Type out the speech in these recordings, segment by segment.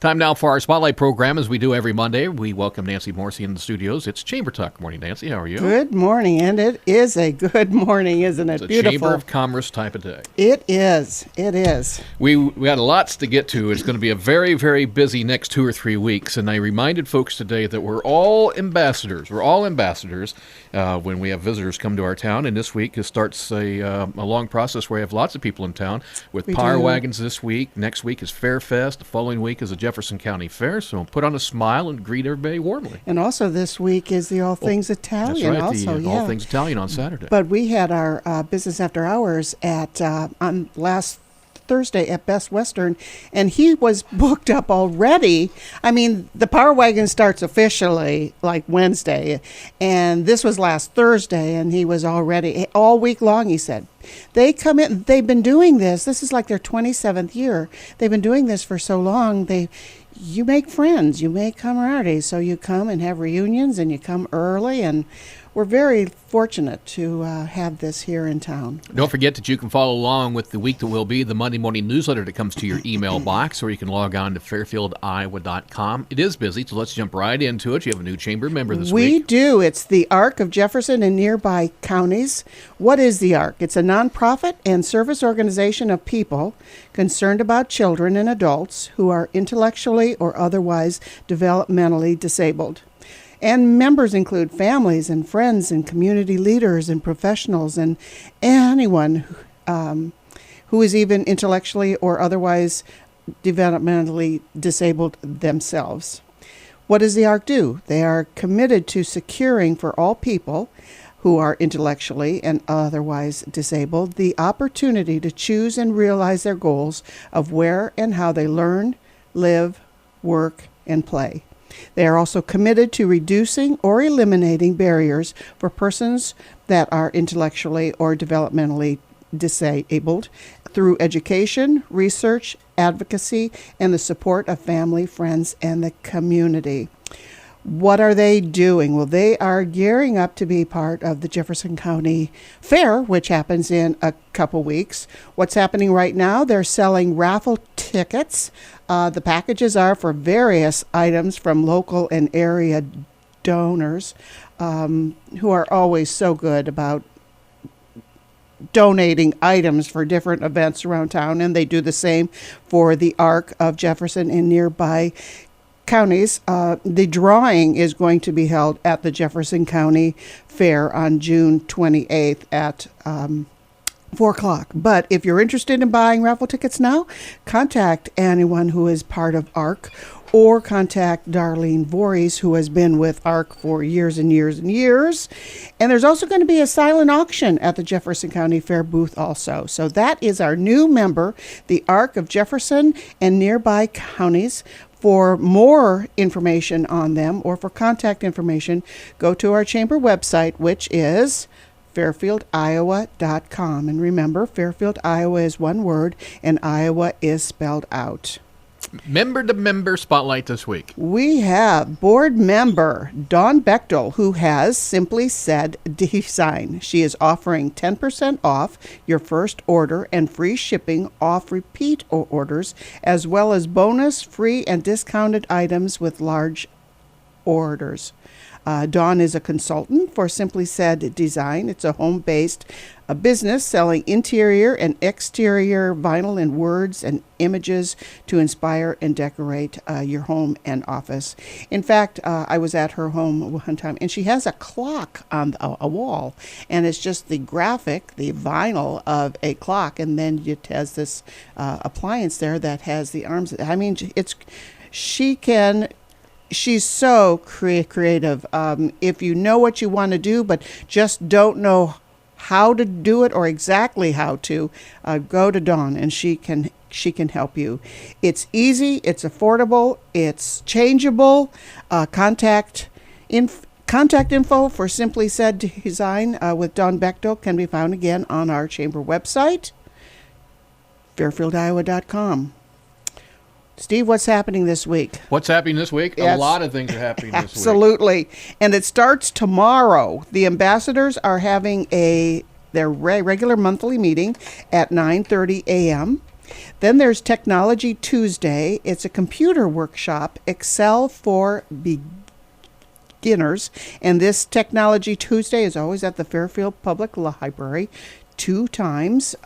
Time now for our Spotlight program, as we do every Monday. We welcome Nancy Morrissey in the studios. It's Chamber Talk. Morning, Nancy. How are you? Good morning, and it is a good morning, isn't it? It's a Beautiful. Chamber of Commerce type of day. It is. It is. We had lots to get to. It's going to be a very, very busy next 2 or 3 weeks, and I reminded folks today that we're all ambassadors. We're all ambassadors when we have visitors come to our town, and this week it starts a long process where we have lots of people in town with Power Wagons this week. Next week is Fairfest. The following week is a Jefferson County Fair, so put on a smile and greet everybody warmly. And also this week is the All Things Italian. That's right, also, All Things Italian on Saturday. But we had our business after hours at on last Thursday at Best Western, and he was booked up already. I mean, the Power Wagon starts officially like Wednesday, and this was last Thursday, and he was already all week long, he said. They come in, they've been doing this. This is like their 27th year. They've been doing this for so long. You make friends, you make camaraderie. So you come and have reunions, and you come early, and we're very fortunate to have this here in town. Don't forget that you can follow along with the week that will be the Monday morning newsletter that comes to your email box, or you can log on to fairfieldiowa.com. It is busy, so let's jump right into it. You have a new chamber member this week. We do. It's the ARC of Jefferson and nearby counties. What is the ARC? It's a nonprofit and service organization of people concerned about children and adults who are intellectually or otherwise developmentally disabled. And members include families and friends and community leaders and professionals and anyone who is even intellectually or otherwise developmentally disabled themselves. What does the ARC do? They are committed to securing for all people who are intellectually and otherwise disabled the opportunity to choose and realize their goals of where and how they learn, live, work, and play. They are also committed to reducing or eliminating barriers for persons that are intellectually or developmentally disabled through education, research, advocacy, and the support of family, friends, and the community. What are they doing? Well, they are gearing up to be part of the Jefferson County Fair, which happens in a couple weeks. What's happening right now? They're selling raffle tickets. The packages are for various items from local and area donors who are always so good about donating items for different events around town, and they do the same for the ARC of Jefferson and nearby counties. The drawing is going to be held at the Jefferson County Fair on June 28th at 4 o'clock. But if you're interested in buying raffle tickets now, contact anyone who is part of ARC, or contact Darlene Voorhees, who has been with ARC for years and years and years. And there's also going to be a silent auction at the Jefferson County Fair booth also. So that is our new member, the ARC of Jefferson and nearby counties. For more information on them or for contact information, go to our chamber website, which is fairfieldiowa.com. And remember, Fairfield, Iowa is one word, and Iowa is spelled out. Member-to-member spotlight this week. We have board member Dawn Bechtel, who has Simply Said Design. She is offering 10% off your first order and free shipping off repeat orders, as well as bonus free and discounted items with large orders. Dawn is a consultant for Simply Said Design. It's a home-based business selling interior and exterior vinyl and words and images to inspire and decorate your home and office. In fact, I was at her home one time, and she has a clock on a wall, and it's just the graphic, the vinyl of a clock, and then it has this appliance there that has the arms. I mean, she's so creative. If you know what you want to do, but just don't know how to do it or exactly how to, go to Dawn, and she can help you. It's easy, it's affordable, it's changeable. Contact info for Simply Said Design with Dawn Bechtel can be found again on our chamber website, fairfieldiowa.com. Steve, what's happening this week? What's happening this week? Yes. A lot of things are happening this week. Absolutely. And it starts tomorrow. The ambassadors are having their regular monthly meeting at 9:30 a.m. Then there's Technology Tuesday. It's a computer workshop, Excel for beginners. And this Technology Tuesday is always at the Fairfield Public Library. 2 times,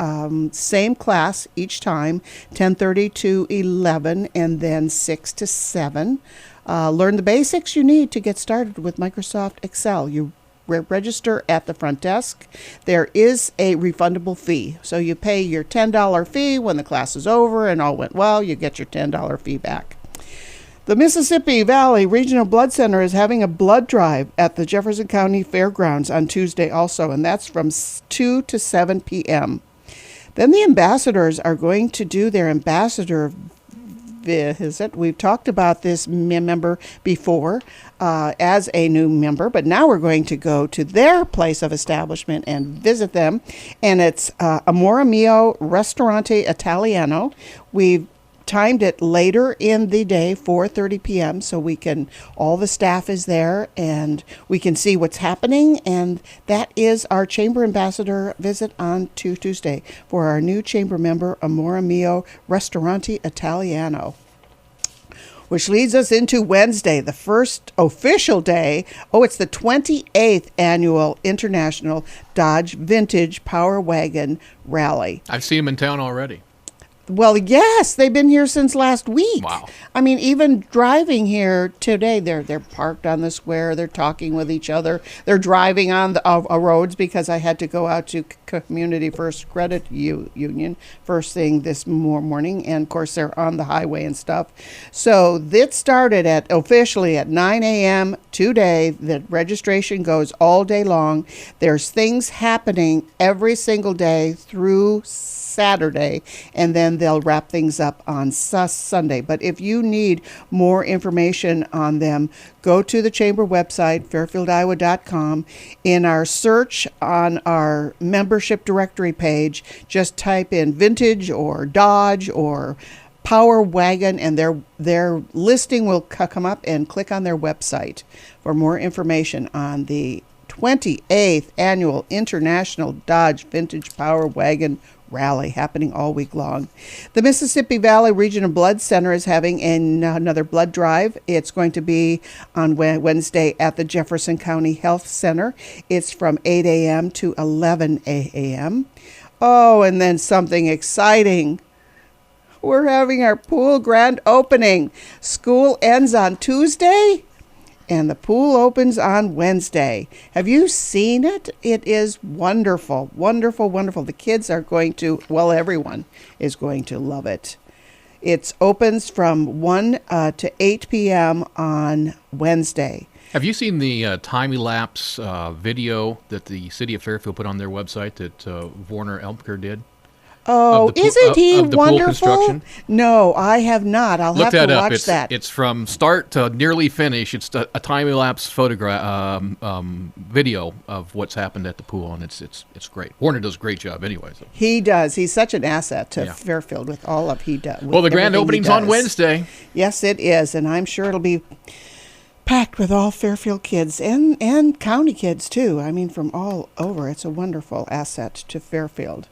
same class each time, 10:30 to 11, and then 6 to 7. Learn the basics you need to get started with Microsoft Excel. You register at the front desk. There is a refundable fee. So you pay your $10 fee when the class is over and all went well, you get your $10 fee back. The Mississippi Valley Regional Blood Center is having a blood drive at the Jefferson County Fairgrounds on Tuesday also, and that's from 2 to 7 p.m. Then the ambassadors are going to do their ambassador visit. We've talked about this member before as a new member, but now we're going to go to their place of establishment and visit them, and it's Amore Mio Ristorante Italiano. We've timed it later in the day, 4:30 p.m., so all the staff is there and we can see what's happening, and that is our chamber ambassador visit on Tuesday for our new chamber member, Amore Mio Ristorante Italiano. Which leads us into Wednesday, the first official day. Oh, it's the 28th annual International Dodge Vintage Power Wagon Rally. I've seen them in town already. Well, yes, they've been here since last week. Wow. I mean, even driving here today, they're parked on the square. They're talking with each other. They're driving on the roads because I had to go out to Community First Credit Union first thing this morning. And, of course, they're on the highway and stuff. So it started officially at 9 a.m. today. The registration goes all day long. There's things happening every single day through Saturday, and then they'll wrap things up on Sunday. But if you need more information on them, go to the chamber website, fairfieldiowa.com. In our search on our membership directory page, just type in vintage or Dodge or Power Wagon, and their listing will come up, and click on their website for more information on the 28th Annual International Dodge Vintage Power Wagon Rally happening all week long. The Mississippi Valley Regional Blood Center is having another blood drive. It's going to be on Wednesday at the Jefferson County Health Center. It's from 8 a.m. to 11 a.m. Oh, and then something exciting. We're having our pool grand opening. School ends on Tuesday, and the pool opens on Wednesday. Have you seen it? It is wonderful, wonderful, wonderful. The kids are going to, everyone is going to love it. It opens from 1 to 8 p.m. on Wednesday. Have you seen the time-elapse video that the city of Fairfield put on their website that Warner Elmker did? Oh, isn't he of the wonderful? Pool construction? No, I have not. I'll have to watch that. It's from start to nearly finish. It's a time-elapse photograph video of what's happened at the pool, and it's great. Warner does a great job anyway. So. He does. He's such an asset to Fairfield with all of he does. Well, the grand opening's on Wednesday. Yes, it is, and I'm sure it'll be packed with all Fairfield kids and county kids, too. I mean, from all over. It's a wonderful asset to Fairfield.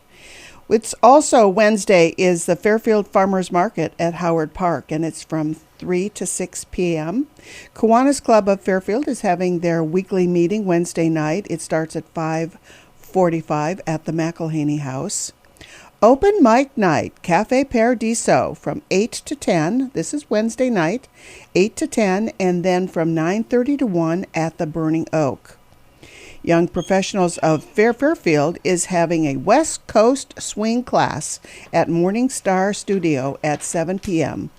It's also Wednesday is the Fairfield Farmers Market at Howard Park, and it's from 3 to 6 p.m. Kiwanis Club of Fairfield is having their weekly meeting Wednesday night. It starts at 5:45 at the McElhaney House. Open mic night, Cafe Paradiso, from 8 to 10. This is Wednesday night, 8 to 10, and then from 9:30 to 1 at the Burning Oak. Young Professionals of Fairfield is having a West Coast swing class at Morning Star Studio at 7 p.m.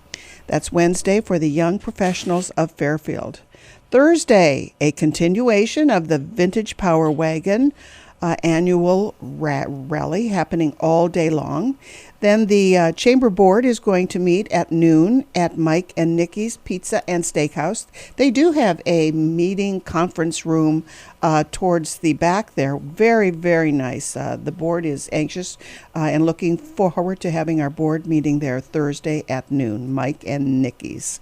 That's Wednesday for the Young Professionals of Fairfield. Thursday, a continuation of the Vintage Power Wagon annual rally happening all day long. Then the Chamber Board is going to meet at noon at Mike and Nikki's Pizza and Steakhouse. They do have a meeting conference room towards the back there. Very, very nice. The board is anxious and looking forward to having our board meeting there Thursday at noon, Mike and Nikki's.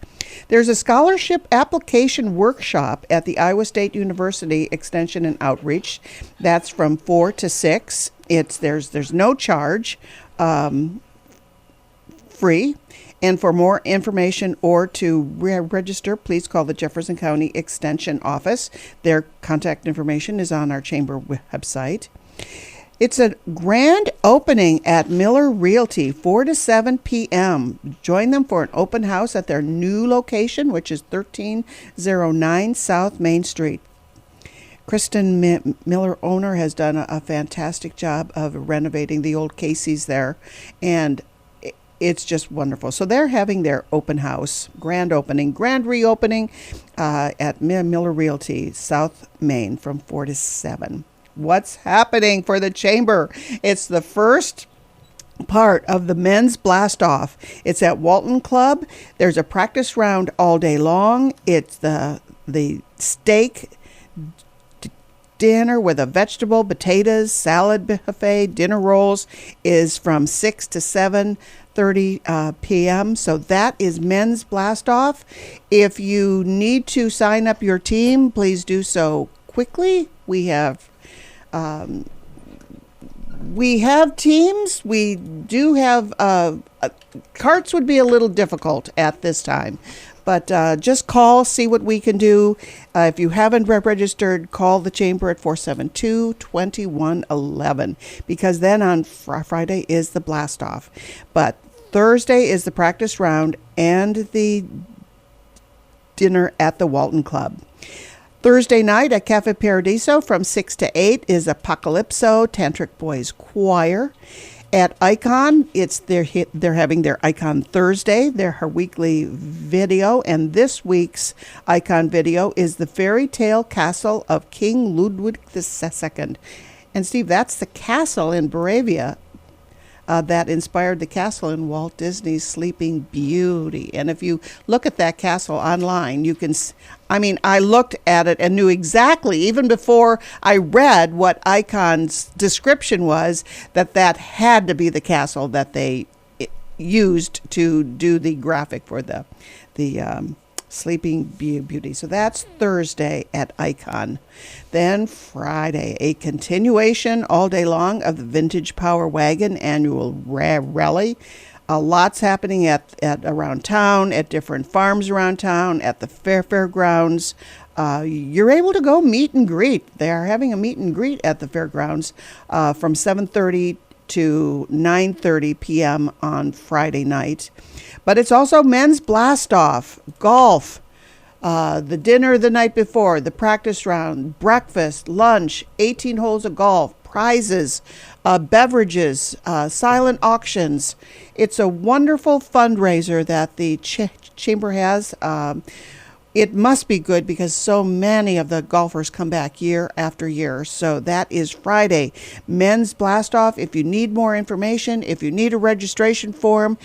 There's a scholarship application workshop at the Iowa State University Extension and Outreach. That's from 4 to 6. There's no charge. free. And for more information or to register, please call the Jefferson County Extension Office. Their contact information is on our chamber website. It's a grand opening at Miller Realty, 4 to 7 p.m. Join them for an open house at their new location, which is 1309 South Main Street. Kristen Miller, owner, has done a fantastic job of renovating the old Casey's there, and it's just wonderful. So they're having their open house, grand reopening at Miller Realty, South Main, from 4 to 7. What's happening for the chamber? It's the first part of the men's blast off. It's at Walton Club. There's a practice round all day long. It's the steak dinner with a vegetable, potatoes, salad buffet, dinner rolls is from 6 to 7:30 p.m. So that is men's blast off. If you need to sign up your team, please do so quickly. We have teams. We do have carts would be a little difficult at this time, but just call, see what we can do. If you haven't registered, call the chamber at 472-2111, because then on Friday is the blast off. But Thursday is the practice round and the dinner at the Walton Club. Thursday night at Cafe Paradiso from 6 to 8 is Apocalypso Tantric Boys Choir. At Icon, they're having their Icon Thursday, their weekly video, and this week's Icon video is the Fairy Tale Castle of King Ludwig II. And Steve, that's the castle in Moravia that inspired the castle in Walt Disney's Sleeping Beauty. And if you look at that castle online, you can, I looked at it and knew exactly, even before I read what Icon's description was, that had to be the castle that they used to do the graphic for the Sleeping Beauty. So that's Thursday at Icon. Then Friday, a continuation all day long of the Vintage Power Wagon annual rally. Lots happening at around town, at different farms around town, at the fairgrounds. You're able to go meet and greet. They are having a meet and greet at the fairgrounds from 7:30 to 9:30 p.m. on Friday night. But it's also men's blast off, golf, the dinner the night before, the practice round, breakfast, lunch, 18 holes of golf, prizes, beverages, silent auctions. It's a wonderful fundraiser that the chamber has. It must be good because so many of the golfers come back year after year. So that is Friday, men's blast off. If you need more information, if you need a registration form,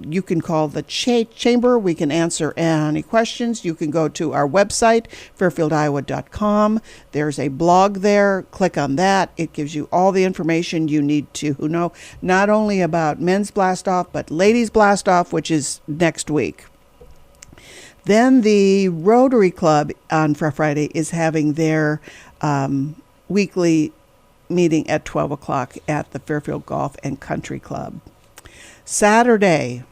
you can call the chamber. We can answer any questions. You can go to our website, fairfieldiowa.com. There's a blog there. Click on that. It gives you all the information you need to know, not only about men's blast off, but ladies blast off, which is next week. Then the Rotary Club on Friday is having their weekly meeting at 12 o'clock at the Fairfield Golf and Country Club. Saturday,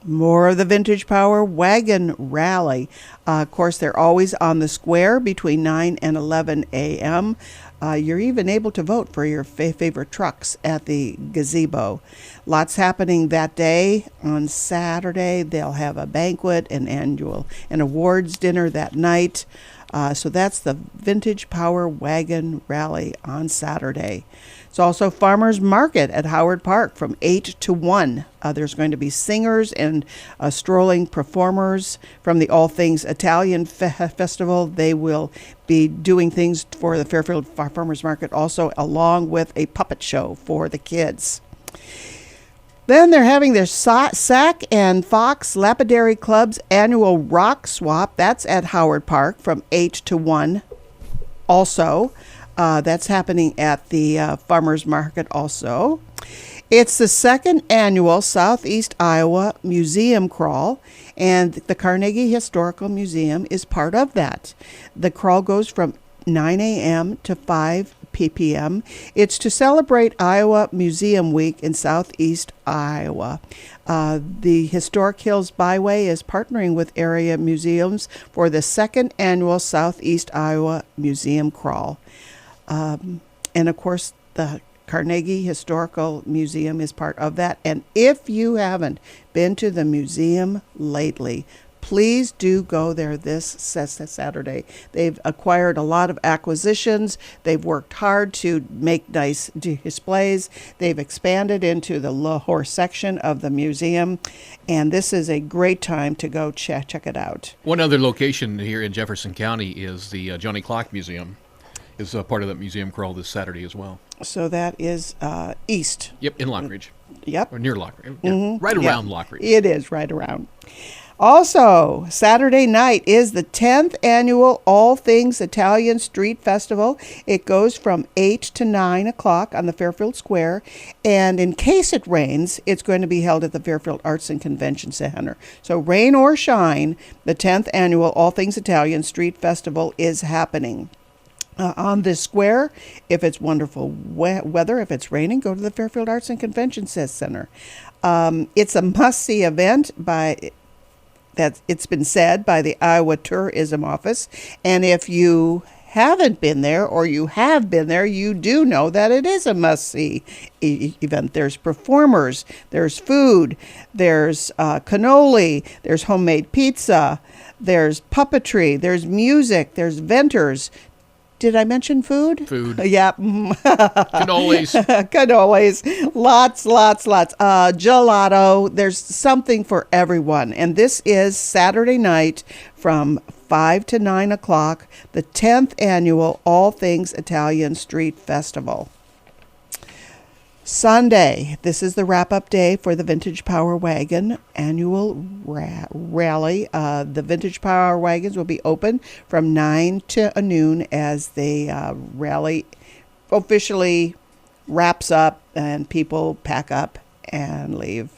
more of the Vintage Power Wagon Rally. Of course, they're always on the square between 9 and 11 a.m. You're even able to vote for your favorite trucks at the gazebo. Lots happening that day. On Saturday, they'll have a banquet, an awards dinner that night. So that's the Vintage Power Wagon Rally on Saturday. It's also Farmers Market at Howard Park from 8 to 1. There's going to be singers and strolling performers from the All Things Italian Festival. They will be doing things for the Fairfield Farmers Market also, along with a puppet show for the kids. Then they're having their Sac and Fox Lapidary Club's annual rock swap. That's at Howard Park from 8 to 1 also. That's happening at the Farmers Market also. It's the second annual Southeast Iowa Museum Crawl, and the Carnegie Historical Museum is part of that. The crawl goes from 9 a.m. to 5 ppm. It's to celebrate Iowa Museum Week in Southeast Iowa. The Historic Hills Byway is partnering with area museums for the second annual Southeast Iowa Museum Crawl. And of course, the Carnegie Historical Museum is part of that. And if you haven't been to the museum lately, please do go there this Saturday. They've acquired a lot of acquisitions. They've worked hard to make nice displays. They've expanded into the Lahore section of the museum. And this is a great time to go check it out. One other location here in Jefferson County is the Johnny Clock Museum. Is part of that museum crawl this Saturday as well. So that is east. Yep, in Lockridge. Yep. Or near Lockridge. Yeah, right around Lockridge. It is right around. Also, Saturday night is the 10th annual All Things Italian Street Festival. It goes from 8 to 9 o'clock on the Fairfield Square. And in case it rains, it's going to be held at the Fairfield Arts and Convention Center. So rain or shine, the 10th annual All Things Italian Street Festival is happening. On this square, if it's wonderful weather, if it's raining, go to the Fairfield Arts and Convention Center. It's a must-see event it's been said by the Iowa Tourism Office. And if you haven't been there or you have been there, you do know that it is a must-see event. There's performers, there's food, there's cannoli, there's homemade pizza, there's puppetry, there's music, there's vendors. Did I mention food? Food. Yeah. Cannolis. Cannolis. Lots. Gelato. There's something for everyone. And this is Saturday night from 5 to 9 o'clock, the 10th annual All Things Italian Street Festival. Sunday, this is the wrap-up day for the Vintage Power Wagon annual rally. The Vintage Power Wagons will be open from 9 to noon as the rally officially wraps up and people pack up and leave.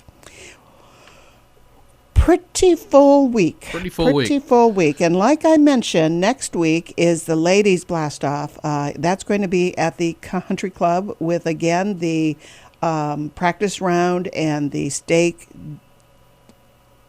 Pretty full week. Pretty full week. And like I mentioned, next week is the Ladies Blast Off. That's going to be at the Country Club with, again, the practice round and the steak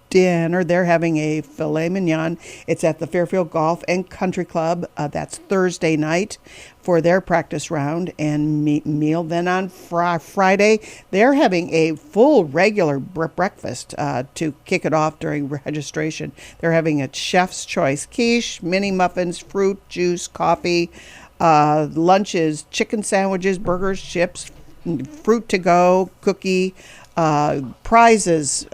dinner. They're having a filet mignon. It's at the Fairfield Golf and Country Club. That's Thursday night for their practice round and meal. Then on Friday, they're having a full regular breakfast to kick it off during registration. They're having a chef's choice quiche, mini muffins, fruit, juice, coffee. Lunches, chicken sandwiches, burgers, chips, fruit to go, cookie, prizes,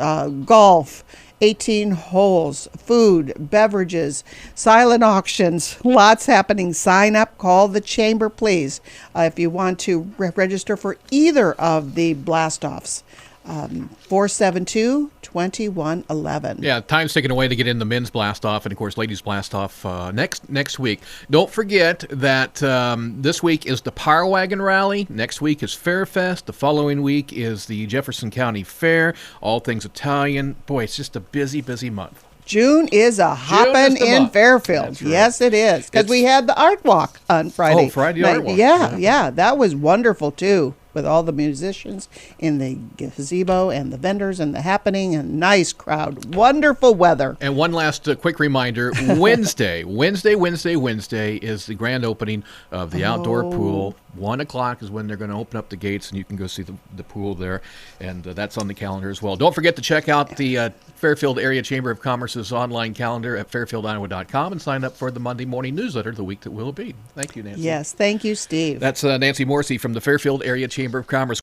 golf, 18 holes, food, beverages, silent auctions, lots happening. Sign up, call the chamber, please, if you want to register for either of the blast-offs. 472-2111. Yeah, time's taken away to get in the men's blast off and, of course, ladies blast off next week. Don't forget that this week is the Power Wagon Rally. Next week is Fairfest. The following week is the Jefferson County Fair. All things Italian. Boy, it's just a busy, busy month. June is a hopping in month. Fairfield. That's right. Yes, it is. Because we had the art walk on Friday. Oh, Friday art walk. Yeah. That was wonderful, too, with all the musicians in the gazebo and the vendors and the happening and nice crowd. Wonderful weather. And one last quick reminder, Wednesday is the grand opening of the outdoor pool. 1 o'clock is when they're going to open up the gates, and you can go see the pool there, and that's on the calendar as well. Don't forget to check out the Fairfield Area Chamber of Commerce's online calendar at fairfieldiowa.com and sign up for the Monday morning newsletter the week that will be. Thank you, Nancy. Yes, thank you, Steve. That's Nancy Morrissey from the Fairfield Area Chamber of Commerce.